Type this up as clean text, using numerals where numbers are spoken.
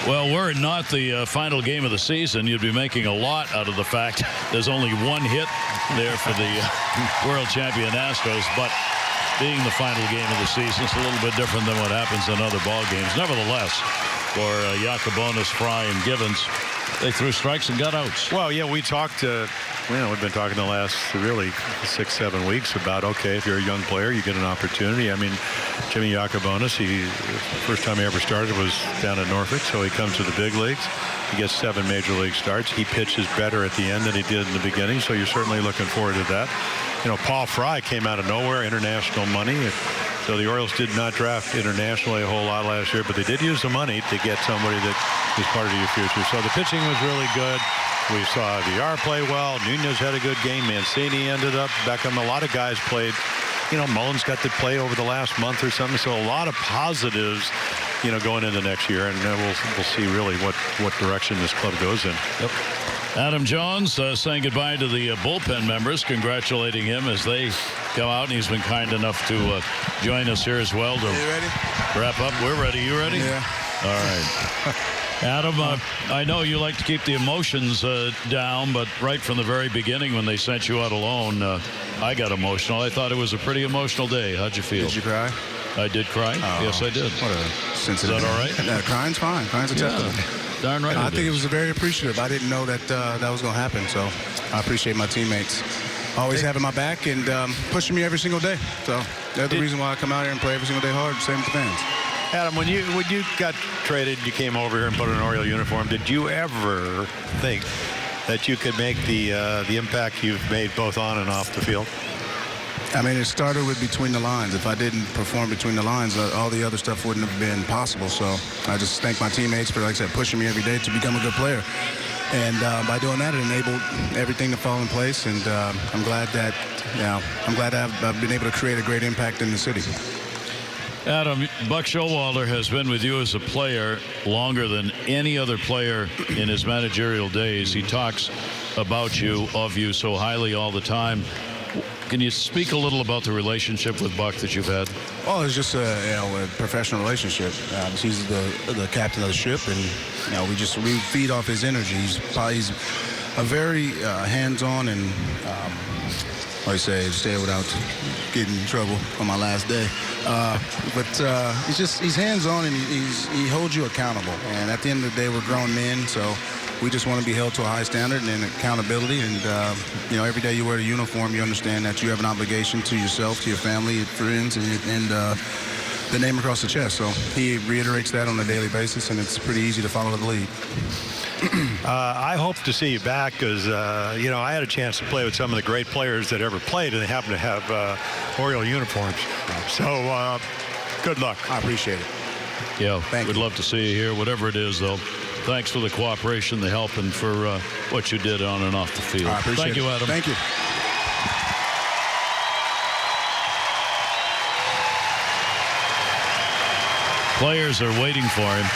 Well, were it not the final game of the season, you'd be making a lot out of the fact there's only one hit there for the world champion Astros. But being the final game of the season, it's a little bit different than what happens in other ball games. Nevertheless, for Yacobonis, Fry, and Givens, they threw strikes and got outs. Well, yeah, we talked, we've been talking the last really 6-7 weeks about, okay, if you're a young player, you get an opportunity. I mean, Jimmy Yacobonis, first time he ever started was down at Norfolk, so he comes to the big leagues. He gets 7 major league starts. He pitches better at the end than he did in the beginning, so you're certainly looking forward to that. You know, Paul Fry came out of nowhere, international money. So the Orioles did not draft internationally a whole lot last year, but they did use the money to get somebody that is part of your future. So the pitching was really good. We saw VR play well. Nunez had a good game. Mancini ended up Beckham. A lot of guys played. You know, Mullins got to play over the last month or something. So a lot of positives, you know, going into next year. And we'll see really what direction this club goes in. Yep. Adam Jones saying goodbye to the bullpen members, congratulating him as they come out, and he's been kind enough to join us here as well to wrap up. We're ready. You ready? Yeah. All right. Adam, I know you like to keep the emotions down, but right from the very beginning when they sent you out alone, I got emotional. I thought it was a pretty emotional day. How'd you feel? Did you cry? I did cry. Oh, yes, I did. What a sensitive. Is that all right? Yeah, crying's fine. Crying's acceptable. Yeah. Darn right. I think it was very appreciative. I didn't know that that was going to happen, so I appreciate my teammates always having my back and pushing me every single day. So that's the reason why I come out here and play every single day hard. Same with the fans. Adam, when you got traded, you came over here and put on an Oriole uniform. Did you ever think that you could make the impact you've made both on and off the field? I mean, it started with between the lines. If I didn't perform between the lines, all the other stuff wouldn't have been possible. So I just thank my teammates for, like I said, pushing me every day to become a good player. And by doing that, it enabled everything to fall in place. And I'm glad that, I've been able to create a great impact in the city. Adam, Buck Showalter has been with you as a player longer than any other player in his managerial days. He talks about you, of you, so highly all the time. Can you speak a little about the relationship with Buck that you've had? Well, it's just a professional relationship. He's the captain of the ship, and we feed off his energy. He's a very hands-on and stay without getting in trouble on my last day. But he's hands-on and he holds you accountable. And at the end of the day, we're grown men, so we just want to be held to a high standard and accountability. And every day you wear the uniform, you understand that you have an obligation to yourself, to your family, your friends, and the name across the chest. So he reiterates that on a daily basis, and it's pretty easy to follow the lead. I hope to see you back because, I had a chance to play with some of the great players that ever played, and they happen to have Oriole uniforms. So good luck. I appreciate it. Yeah, Thank we'd you. love to see you here, whatever it is, though. Thanks for the cooperation, the help, and for what you did on and off the field. I appreciate Thank you, Adam. Thank you. Players are waiting for him.